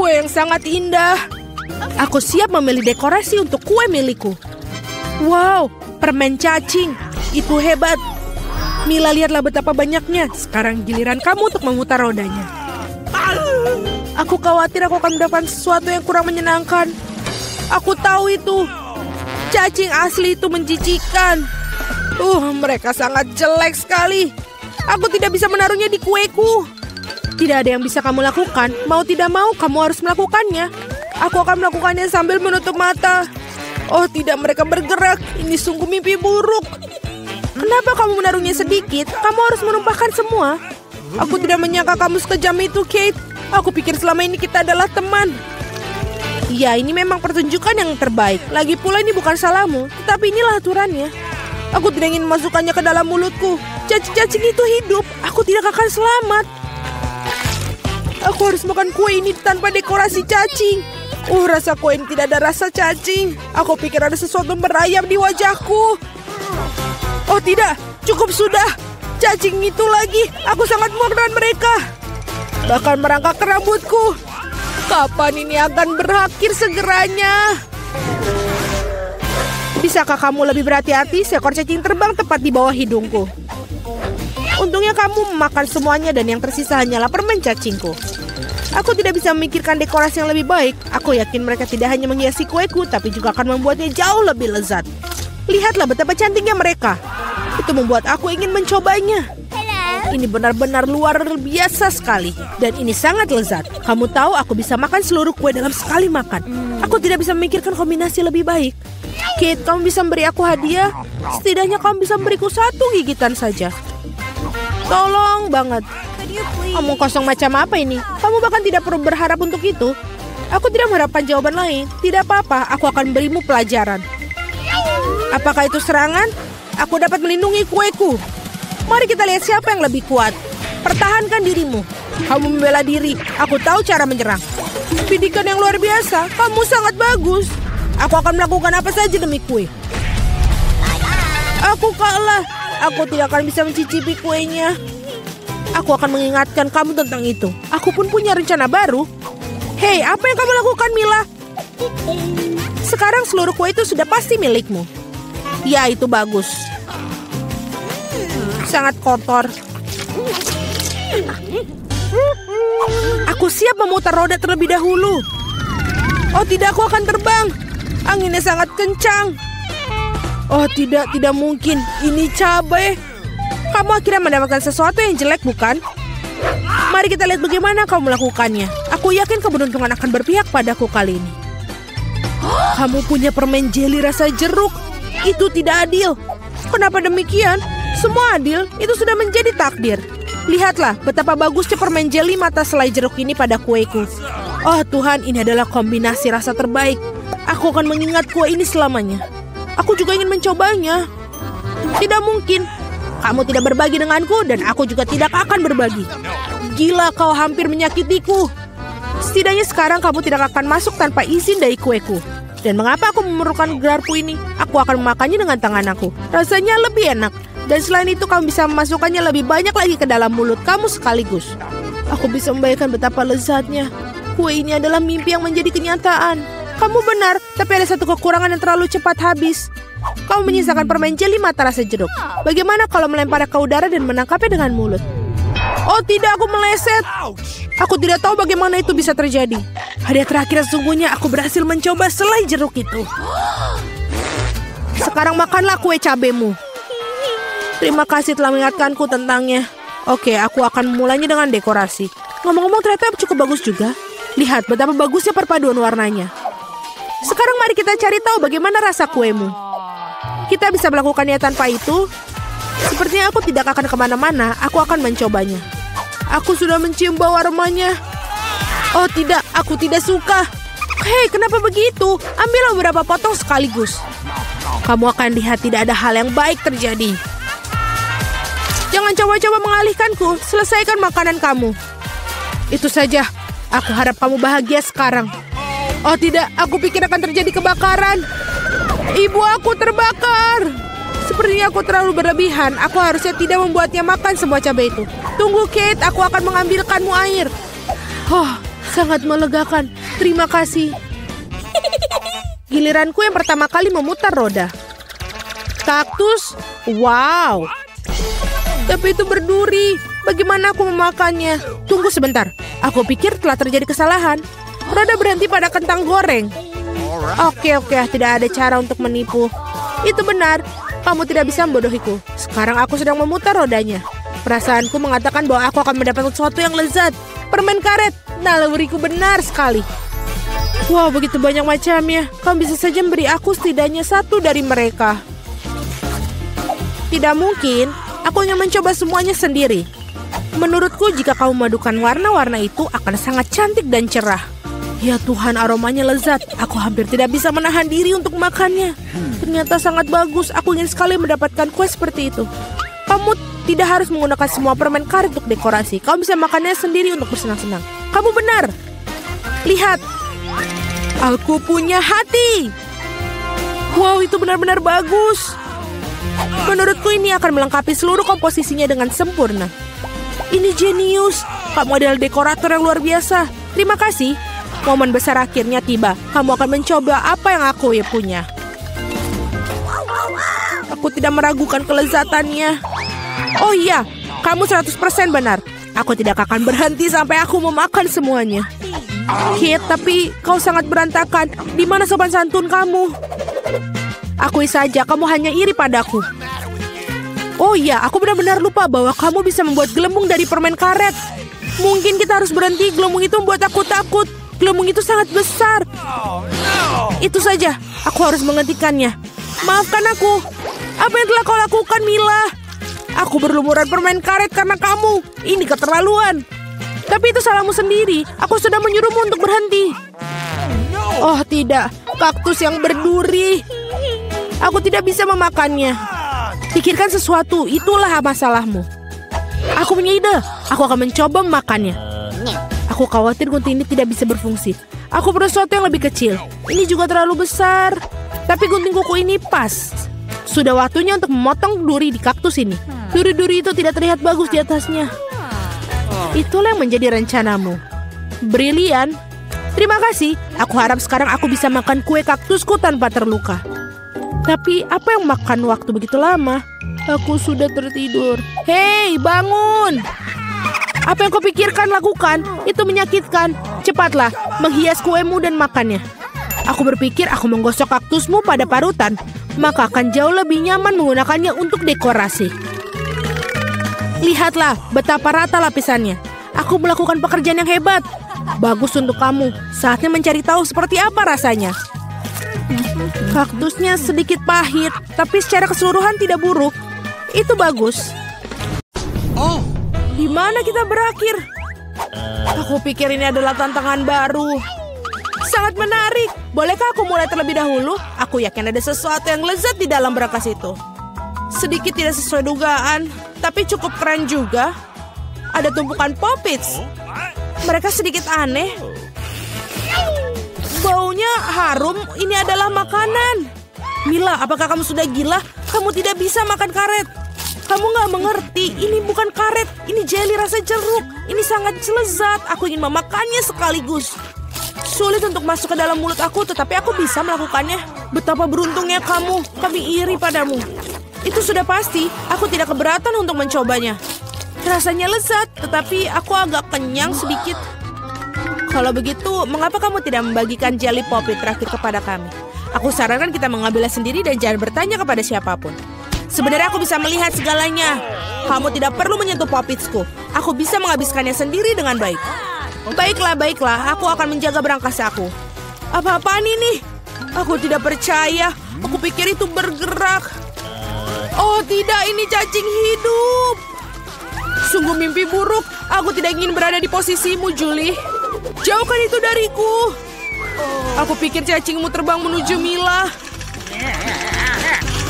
kue yang sangat indah. Aku siap memilih dekorasi untuk kue milikku. Wow, permen cacing. Itu hebat. Mila, lihatlah betapa banyaknya. Sekarang giliran kamu untuk memutar rodanya. Aku khawatir aku akan mendapatkan sesuatu yang kurang menyenangkan. Aku tahu itu. Cacing asli itu menjijikan. Mereka sangat jelek sekali. Aku tidak bisa menaruhnya di kueku. Tidak ada yang bisa kamu lakukan. Mau tidak mau, kamu harus melakukannya. Aku akan melakukannya sambil menutup mata. Oh tidak, mereka bergerak. Ini sungguh mimpi buruk. Kenapa kamu menaruhnya sedikit? Kamu harus menumpahkan semua. Aku tidak menyangka kamu sekejam itu, Kate. Aku pikir selama ini kita adalah teman. Ya, ini memang pertunjukan yang terbaik. Lagi pula ini bukan salahmu, tetapi inilah aturannya. Aku tidak ingin memasukkannya ke dalam mulutku. Cacing-cacing itu hidup. Aku tidak akan selamat. Aku harus makan kue ini tanpa dekorasi cacing. Rasa kue ini tidak ada rasa cacing. Aku pikir ada sesuatu merayap di wajahku. Oh tidak, cukup sudah. Cacing itu lagi. Aku sangat muak dengan mereka. Bahkan merangkak ke rambutku. Kapan ini akan berakhir segeranya? Bisakah kamu lebih berhati-hati? Seekor cacing terbang tepat di bawah hidungku. Untungnya kamu memakan semuanya dan yang tersisa hanyalah permen cacingku. Aku tidak bisa memikirkan dekorasi yang lebih baik. Aku yakin mereka tidak hanya menghiasi kueku, tapi juga akan membuatnya jauh lebih lezat. Lihatlah betapa cantiknya mereka. Itu membuat aku ingin mencobanya. Ini benar-benar luar biasa sekali. Dan ini sangat lezat. Kamu tahu aku bisa makan seluruh kue dalam sekali makan. Aku tidak bisa memikirkan kombinasi lebih baik. Kate, kamu bisa memberi aku hadiah? Setidaknya kamu bisa memberiku satu gigitan saja. Tolong banget. Kamu kosong macam apa ini? Kamu bahkan tidak perlu berharap untuk itu. Aku tidak mengharapkan jawaban lain. Tidak apa-apa, aku akan berimu pelajaran. Apakah itu serangan? Aku dapat melindungi kueku. Mari kita lihat siapa yang lebih kuat. Pertahankan dirimu. Kamu membela diri. Aku tahu cara menyerang. Bidikan yang luar biasa. Kamu sangat bagus. Aku akan melakukan apa saja demi kue. Aku kalah. Aku tidak akan bisa mencicipi kuenya. Aku akan mengingatkan kamu tentang itu. Aku pun punya rencana baru. Hei, apa yang kamu lakukan, Mila? Sekarang seluruh kue itu sudah pasti milikmu. Ya, itu bagus. Sangat kotor. Aku siap memutar roda terlebih dahulu. Oh tidak, aku akan terbang. Anginnya sangat kencang. Oh tidak mungkin. Ini cabai. Kamu akhirnya mendapatkan sesuatu yang jelek, bukan? Mari kita lihat bagaimana kamu melakukannya. Aku yakin keberuntungan akan berpihak padaku kali ini. Kamu punya permen jeli rasa jeruk. Itu tidak adil. Kenapa demikian? Semua adil, itu sudah menjadi takdir. Lihatlah betapa bagusnya permen jeli mata selai jeruk ini pada kueku. Oh Tuhan, ini adalah kombinasi rasa terbaik. Aku akan mengingat kue ini selamanya. Aku juga ingin mencobanya. Tidak mungkin. Kamu tidak berbagi denganku dan aku juga tidak akan berbagi. Gila, kau hampir menyakitiku. Setidaknya sekarang kamu tidak akan masuk tanpa izin dari kueku. Dan mengapa aku memerlukan garpu ini? Aku akan memakannya dengan tangan aku. Rasanya lebih enak. Dan selain itu kamu bisa memasukkannya lebih banyak lagi ke dalam mulut kamu sekaligus. Aku bisa membayangkan betapa lezatnya. Kue ini adalah mimpi yang menjadi kenyataan. Kamu benar, tapi ada satu kekurangan yang terlalu cepat habis. Kamu menyisakan permen jeli mata rasa jeruk. Bagaimana kalau melemparnya ke udara dan menangkapnya dengan mulut? Oh tidak, aku meleset. Aku tidak tahu bagaimana itu bisa terjadi. Hadiah terakhir sesungguhnya aku berhasil mencoba selai jeruk itu. Sekarang makanlah kue cabemu. Terima kasih telah mengingatkanku tentangnya. Oke, aku akan memulainya dengan dekorasi. Ngomong-ngomong ternyata cukup bagus juga. Lihat betapa bagusnya perpaduan warnanya. Sekarang mari kita cari tahu bagaimana rasa kuemu. Kita bisa melakukannya tanpa itu. Sepertinya aku tidak akan kemana-mana. Aku akan mencobanya. Aku sudah mencium bau aromanya. Oh tidak, aku tidak suka. Hei, kenapa begitu? Ambillah beberapa potong sekaligus. Kamu akan lihat tidak ada hal yang baik terjadi. Jangan coba-coba mengalihkanku. Selesaikan makanan kamu. Itu saja. Aku harap kamu bahagia sekarang. Oh tidak, aku pikir akan terjadi kebakaran. Ibu aku terbakar. Sepertinya aku terlalu berlebihan. Aku harusnya tidak membuatnya makan semua cabai itu. Tunggu Kate, aku akan mengambilkanmu air. Oh, Sangat melegakan. Terima kasih. Giliranku yang pertama kali memutar roda. Kaktus? Wow. Tapi itu berduri. Bagaimana aku memakannya? Tunggu sebentar. Aku pikir telah terjadi kesalahan. Roda berhenti pada kentang goreng. Oke, tidak ada cara untuk menipu. Itu benar. Kamu tidak bisa membodohiku. Sekarang aku sedang memutar rodanya. Perasaanku mengatakan bahwa aku akan mendapatkan sesuatu yang lezat. Permen karet. Naluriku benar sekali. Wow, begitu banyak macamnya. Kamu bisa saja memberi aku setidaknya satu dari mereka. Tidak mungkin. Aku ingin mencoba semuanya sendiri. Menurutku jika kamu memadukan warna-warna itu akan sangat cantik dan cerah. Ya Tuhan, aromanya lezat. Aku hampir tidak bisa menahan diri untuk makannya. Ternyata sangat bagus. Aku ingin sekali mendapatkan kue seperti itu. Kamu tidak harus menggunakan semua permen karet untuk dekorasi. Kamu bisa makannya sendiri untuk bersenang-senang. Kamu benar. Lihat. Aku punya hati. Wow, itu benar-benar bagus. Menurutku ini akan melengkapi seluruh komposisinya dengan sempurna. Ini jenius. Kamu adalah dekorator yang luar biasa. Terima kasih. Momen besar akhirnya tiba. Kamu akan mencoba apa yang aku punya. Aku tidak meragukan kelezatannya. Oh iya, kamu 100% benar. Aku tidak akan berhenti sampai aku memakan semuanya. Kit, tapi kau sangat berantakan. Di mana sopan santun kamu? Akui saja, kamu hanya iri padaku. Oh iya, aku benar-benar lupa bahwa kamu bisa membuat gelembung dari permen karet. Mungkin kita harus berhenti. Gelembung itu membuat aku takut. Gelembung itu sangat besar. Itu saja, aku harus menghentikannya. Maafkan aku. Apa yang telah kau lakukan, Mila? Aku berlumuran permen karet karena kamu. Ini keterlaluan. Tapi itu salahmu sendiri. Aku sudah menyuruhmu untuk berhenti. Oh tidak, kaktus yang berduri. Aku tidak bisa memakannya. Pikirkan sesuatu, itulah masalahmu. Aku punya ide. Aku akan mencoba memakannya. Aku khawatir gunting ini tidak bisa berfungsi. Aku perlu sesuatu yang lebih kecil. Ini juga terlalu besar. Tapi gunting kuku ini pas. Sudah waktunya untuk memotong duri di kaktus ini. Duri-duri itu tidak terlihat bagus di atasnya. Itulah yang menjadi rencanamu. Brilian. Terima kasih. Aku harap sekarang aku bisa makan kue kaktusku tanpa terluka. Tapi apa yang makan waktu begitu lama? Aku sudah tertidur. Hei, bangun! Apa yang kau pikirkan lakukan? Itu menyakitkan. Cepatlah, menghias kuemu dan makannya. Aku berpikir aku menggosok kaktusmu pada parutan. Maka akan jauh lebih nyaman menggunakannya untuk dekorasi. Lihatlah betapa rata lapisannya. Aku melakukan pekerjaan yang hebat. Bagus untuk kamu. Saatnya mencari tahu seperti apa rasanya. Kaktusnya sedikit pahit, tapi secara keseluruhan tidak buruk. Itu bagus. Oh, di mana kita berakhir? Aku pikir ini adalah tantangan baru. Sangat menarik. Bolehkah aku mulai terlebih dahulu? Aku yakin ada sesuatu yang lezat di dalam berangkas itu. Sedikit tidak sesuai dugaan, tapi cukup keren juga. Ada tumpukan Poppits. Mereka sedikit aneh. Baunya harum. Ini adalah makanan. Mila, apakah kamu sudah gila? Kamu tidak bisa makan karet. Kamu nggak mengerti. Ini bukan karet. Ini jelly rasa jeruk. Ini sangat lezat. Aku ingin memakannya sekaligus. Sulit untuk masuk ke dalam mulut aku, tetapi aku bisa melakukannya. Betapa beruntungnya kamu. Kami iri padamu. Itu sudah pasti. Aku tidak keberatan untuk mencobanya. Rasanya lezat, tetapi aku agak kenyang sedikit. Kalau begitu, mengapa kamu tidak membagikan jelly Poppit terakhir kepada kami? Aku sarankan kita mengambilnya sendiri dan jangan bertanya kepada siapapun. Sebenarnya aku bisa melihat segalanya. Kamu tidak perlu menyentuh Poppitsku. Aku bisa menghabiskannya sendiri dengan baik. Baiklah. Aku akan menjaga berangkas aku. Apa-apaan ini? Aku tidak percaya. Aku pikir itu bergerak. Oh tidak, ini cacing hidup. Sungguh mimpi buruk. Aku tidak ingin berada di posisimu, Julie. Jauhkan itu dariku. Aku pikir cacingmu terbang menuju Mila.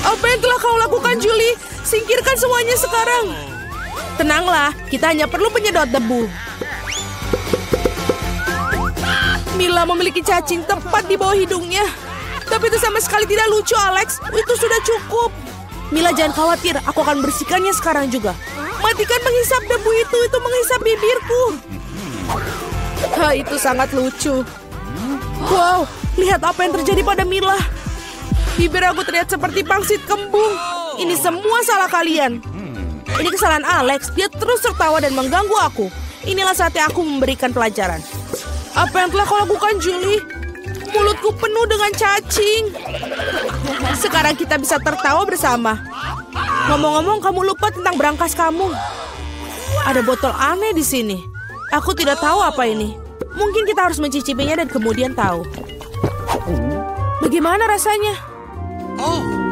Apa yang telah kau lakukan, Julie? Singkirkan semuanya sekarang. Tenanglah, kita hanya perlu penyedot debu. Mila memiliki cacing tepat di bawah hidungnya. Tapi itu sama sekali tidak lucu, Alex. Itu sudah cukup. Mila, jangan khawatir. Aku akan bersihkannya sekarang juga. Matikan menghisap debu itu menghisap bibirku. Itu sangat lucu. Wow, lihat apa yang terjadi pada Mila. Bibir aku terlihat seperti pangsit kembung. Ini semua salah kalian. Ini kesalahan Alex. Dia terus tertawa dan mengganggu aku. Inilah saatnya aku memberikan pelajaran. Apa yang telah kau lakukan, Julie? Mulutku penuh dengan cacing. Sekarang kita bisa tertawa bersama. Ngomong-ngomong, kamu lupa tentang brankas kamu. Ada botol aneh di sini. Aku tidak tahu apa ini. Mungkin kita harus mencicipinya dan kemudian tahu. Bagaimana rasanya?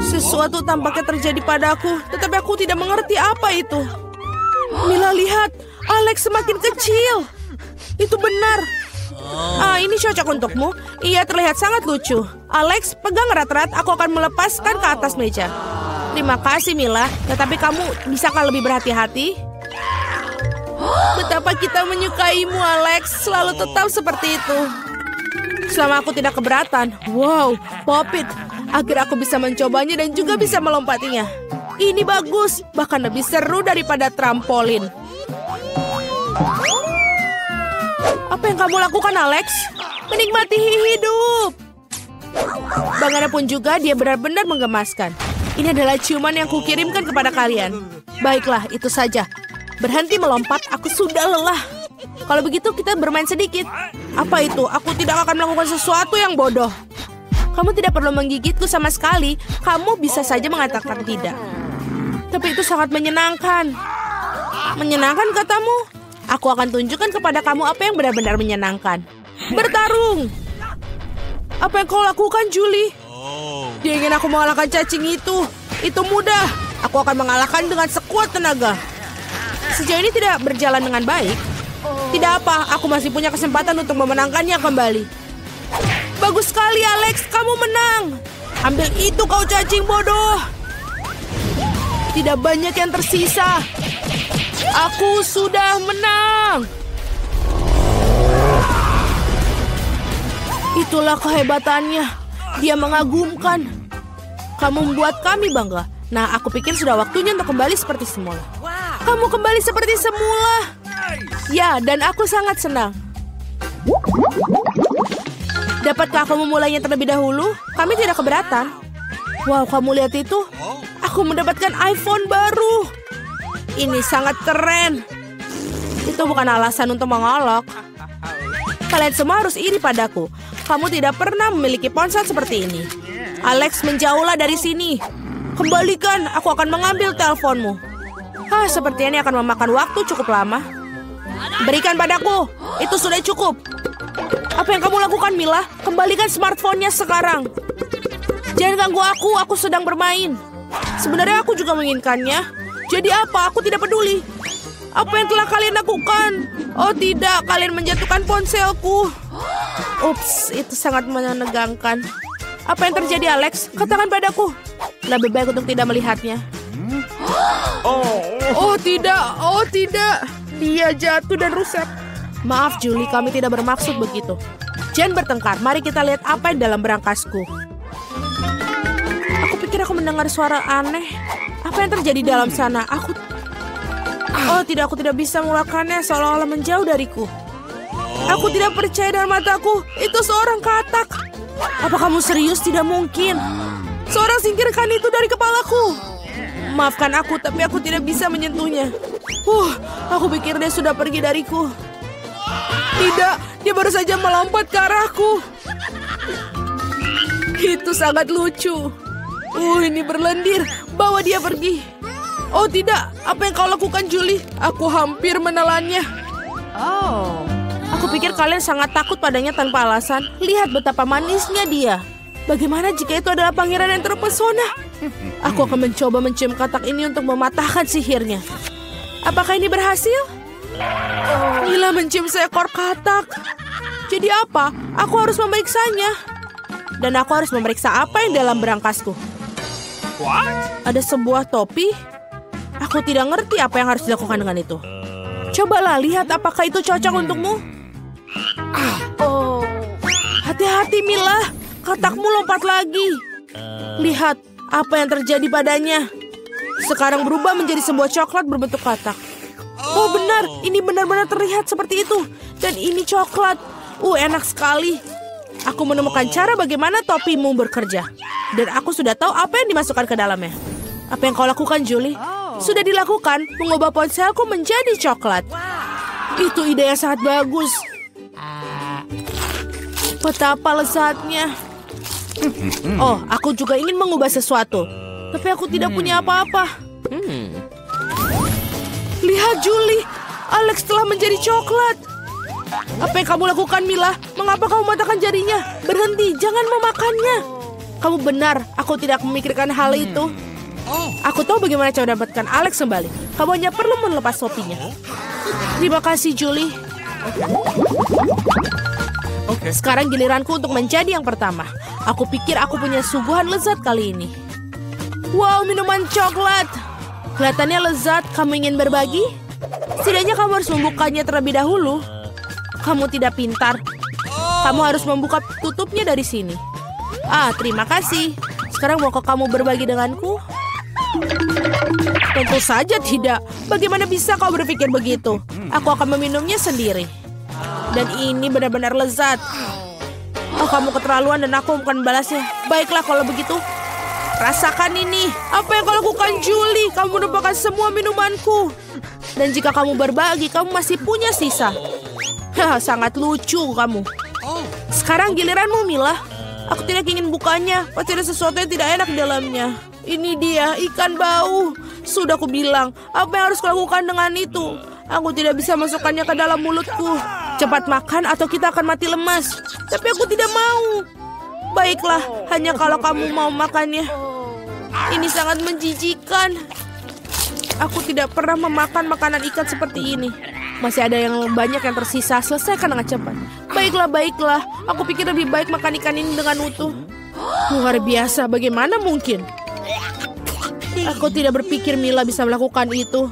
Sesuatu tampaknya terjadi padaku, tetapi aku tidak mengerti apa itu. Mila, lihat. Alex semakin kecil. Itu benar. Ini cocok untukmu. Ia terlihat sangat lucu. Alex, pegang erat-erat. Aku akan melepaskan ke atas meja. Terima kasih, Mila. Tetapi kamu bisakah lebih berhati-hati? Betapa kita menyukaimu, Alex. Selalu tetap seperti itu. Selama aku tidak keberatan. Wow, Pop It. Akhirnya aku bisa mencobanya dan juga bisa melompatinya. Ini bagus. Bahkan lebih seru daripada trampolin. Apa yang kamu lakukan, Alex? Menikmati hidup. Bagaimanapun juga, dia benar-benar menggemaskan. Ini adalah ciuman yang kukirimkan kepada kalian. Baiklah, itu saja. Berhenti melompat, aku sudah lelah. Kalau begitu, kita bermain sedikit. Apa itu? Aku tidak akan melakukan sesuatu yang bodoh. Kamu tidak perlu menggigitku sama sekali. Kamu bisa saja mengatakan tidak. Tapi itu sangat menyenangkan. Menyenangkan katamu? Aku akan tunjukkan kepada kamu apa yang benar-benar menyenangkan. Bertarung! Apa yang kau lakukan, Julie? Dia ingin aku mengalahkan cacing itu. Itu mudah. Aku akan mengalahkan dengan sekuat tenaga. Sejauh ini tidak berjalan dengan baik. Tidak apa, aku masih punya kesempatan untuk memenangkannya kembali. Bagus sekali, Alex. Kamu menang. Ambil itu, kau cacing bodoh. Tidak banyak yang tersisa. Aku sudah menang. Itulah kehebatannya. Dia mengagumkan. Kamu membuat kami bangga. Nah, aku pikir sudah waktunya untuk kembali seperti semula. Kamu kembali seperti semula. Ya, dan aku sangat senang. Dapatkah kamu memulainya terlebih dahulu? Kami tidak keberatan. Wow, kamu lihat itu? Aku mendapatkan iPhone baru. Ini sangat keren. Itu bukan alasan untuk mengolok. Kalian semua harus iri padaku. Kamu tidak pernah memiliki ponsel seperti ini. Alex, menjauhlah dari sini. Kembalikan, aku akan mengambil teleponmu. Seperti ini akan memakan waktu cukup lama. Berikan padaku. Itu sudah cukup. Apa yang kamu lakukan, Mila? Kembalikan smartphone-nya sekarang. Jangan ganggu aku sedang bermain. Sebenarnya aku juga menginginkannya. Jadi apa? Aku tidak peduli. Apa yang telah kalian lakukan? Oh tidak, kalian menjatuhkan ponselku. Ups, itu sangat menegangkan. Apa yang terjadi, Alex? Katakan padaku. Lebih baik untuk tidak melihatnya. Oh tidak. Dia jatuh dan rusak. Maaf, Julie, kami tidak bermaksud begitu. Jangan bertengkar, mari kita lihat apa yang dalam berangkasku. Aku pikir aku mendengar suara aneh. Apa yang terjadi dalam sana? Aku tidak bisa melakukannya, seolah-olah menjauh dariku. Aku tidak percaya dengan mataku. Itu seorang katak. Apa kamu serius? Tidak mungkin. Seorang singkirkan itu dari kepalaku. Maafkan aku, tapi aku tidak bisa menyentuhnya. Aku pikir dia sudah pergi dariku. Tidak, dia baru saja melompat ke arahku. Itu sangat lucu. Ini berlendir. Bawa dia pergi. Oh tidak, apa yang kau lakukan, Julie? Aku hampir menelannya. Aku pikir kalian sangat takut padanya tanpa alasan. Lihat betapa manisnya dia. Bagaimana jika itu adalah pangeran yang terpesona? Aku akan mencoba mencium katak ini untuk mematahkan sihirnya. Apakah ini berhasil? Mila mencium seekor katak. Jadi apa? Aku harus memeriksanya. Dan aku harus memeriksa apa yang dalam berangkasku. Ada sebuah topi. Aku tidak ngerti apa yang harus dilakukan dengan itu. Cobalah lihat apakah itu cocok untukmu. Hati-hati, Mila. Katakmu lompat lagi. Lihat apa yang terjadi padanya. Sekarang berubah menjadi sebuah coklat berbentuk katak. Oh benar, ini benar-benar terlihat seperti itu. Dan ini coklat. Enak sekali. Aku menemukan cara bagaimana topimu bekerja. Dan aku sudah tahu apa yang dimasukkan ke dalamnya. Apa yang kau lakukan, Julie? Sudah dilakukan, mengubah ponselku menjadi coklat. Itu ide yang sangat bagus. Betapa lezatnya. Oh, aku juga ingin mengubah sesuatu. Tapi aku tidak punya apa-apa. Lihat, Julie. Alex telah menjadi coklat. Apa yang kamu lakukan, Mila? Mengapa kamu mematahkan jarinya? Berhenti, jangan memakannya. Kamu benar, aku tidak memikirkan hal itu. Aku tahu bagaimana cara mendapatkan Alex kembali. Kamu hanya perlu melepas topinya. Terima kasih, Julie. Sekarang giliranku untuk menjadi yang pertama. Aku pikir aku punya suguhan lezat kali ini. Wow, minuman coklat. Kelihatannya lezat. Kamu ingin berbagi? Setidaknya kamu harus membukanya terlebih dahulu. Kamu tidak pintar. Kamu harus membuka tutupnya dari sini. Terima kasih. Sekarang maukah kamu berbagi denganku? Tentu saja tidak. Bagaimana bisa kau berpikir begitu? Aku akan meminumnya sendiri. Dan ini benar-benar lezat. Kamu keterlaluan dan aku bukan membalasnya. Baiklah kalau begitu. Rasakan ini. Apa yang kau lakukan, Julie? Kamu menumpahkan semua minumanku. Dan jika kamu berbagi, kamu masih punya sisa. Sangat lucu kamu. Sekarang giliranmu, Mila. Aku tidak ingin bukanya. Pasti ada sesuatu yang tidak enak di dalamnya. Ini dia, ikan bau. Sudah aku bilang, apa yang harus kulakukan dengan itu? Aku tidak bisa masukkannya ke dalam mulutku. Cepat makan atau kita akan mati lemas. Tapi aku tidak mau. Baiklah, hanya kalau kamu mau makannya. Ini sangat menjijikan. Aku tidak pernah memakan makanan ikan seperti ini. Masih ada yang banyak yang tersisa. Selesaikan dengan cepat. Baiklah. Aku pikir lebih baik makan ikan ini dengan utuh. Luar biasa, bagaimana mungkin? Aku tidak berpikir Mila bisa melakukan itu.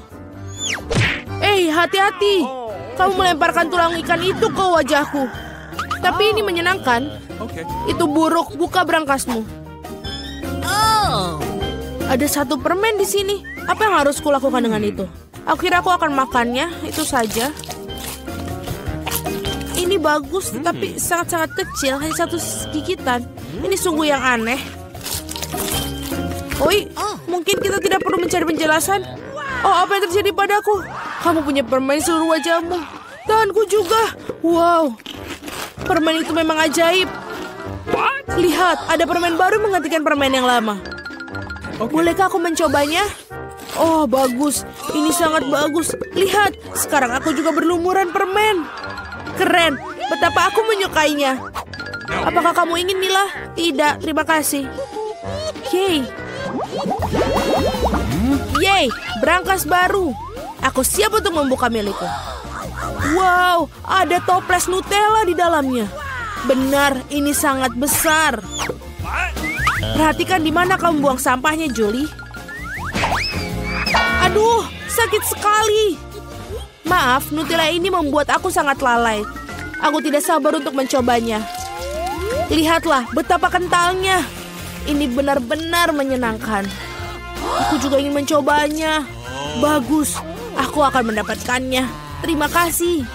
Hati-hati. Kamu melemparkan tulang ikan itu ke wajahku. Tapi ini menyenangkan. Itu buruk, buka berangkasmu. Ada satu permen di sini. Apa yang harus kulakukan dengan itu? Aku kira aku akan makannya, itu saja. Ini bagus, tapi sangat-sangat kecil, hanya satu gigitan. Ini sungguh yang aneh. Mungkin kita tidak perlu mencari penjelasan. Apa yang terjadi padaku? Kamu punya permen seluruh wajahmu. Tanganku juga. Wow, permen itu memang ajaib. Lihat, ada permen baru menggantikan permen yang lama. Bolehkah aku mencobanya? Bagus. Ini sangat bagus. Lihat, sekarang aku juga berlumuran permen. Keren. Betapa aku menyukainya. Apakah kamu ingin, Mila? Tidak, terima kasih. Yeay, berangkas baru. Aku siap untuk membuka milikku. Wow, ada toples Nutella di dalamnya. Benar, ini sangat besar. Perhatikan di mana kamu buang sampahnya, Julie. Aduh, sakit sekali. Maaf, Nutella ini membuat aku sangat lalai. Aku tidak sabar untuk mencobanya. Lihatlah betapa kentalnya. Ini benar-benar menyenangkan. Aku juga ingin mencobanya. Bagus, aku akan mendapatkannya. Terima kasih.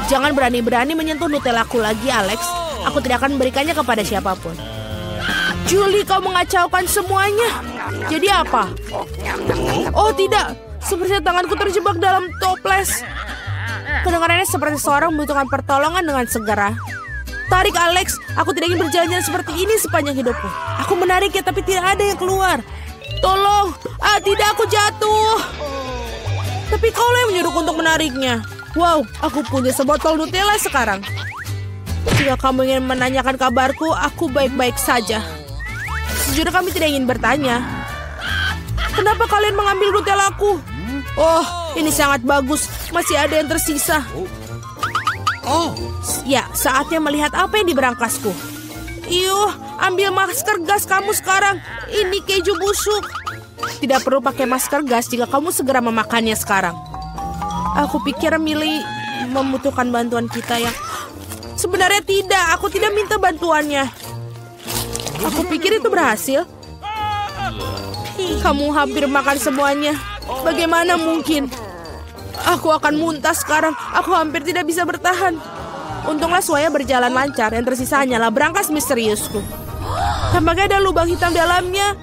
Jangan berani-berani menyentuh Nutellaku lagi, Alex. Aku tidak akan memberikannya kepada siapapun. Julie, kau mengacaukan semuanya. Jadi apa? Tidak. Sepertinya tanganku terjebak dalam toples. Kedengarannya seperti seorang membutuhkan pertolongan dengan segera. Tarik, Alex. Aku tidak ingin berjalan-jalan seperti ini sepanjang hidupku. Aku menariknya tapi tidak ada yang keluar. Tolong. Tidak, aku jatuh. Tapi kau yang menyuruhku untuk menariknya. Wow, aku punya sebotol Nutella sekarang. Jika kamu ingin menanyakan kabarku, aku baik-baik saja. Sejujurnya kami tidak ingin bertanya. Kenapa kalian mengambil Nutellaku? Ini sangat bagus. Masih ada yang tersisa. Ya, saatnya melihat apa yang di berangkasku. Ambil masker gas kamu sekarang. Ini keju busuk. Tidak perlu pakai masker gas jika kamu segera memakannya sekarang. Aku pikir Millie membutuhkan bantuan kita yang... Sebenarnya tidak, aku tidak minta bantuannya. Aku pikir itu berhasil. Kamu hampir makan semuanya. Bagaimana mungkin? Aku akan muntah sekarang. Aku hampir tidak bisa bertahan. Untunglah semuanya berjalan lancar. Yang tersisa hanyalah berangkas misteriusku. Tampaknya ada lubang hitam dalamnya.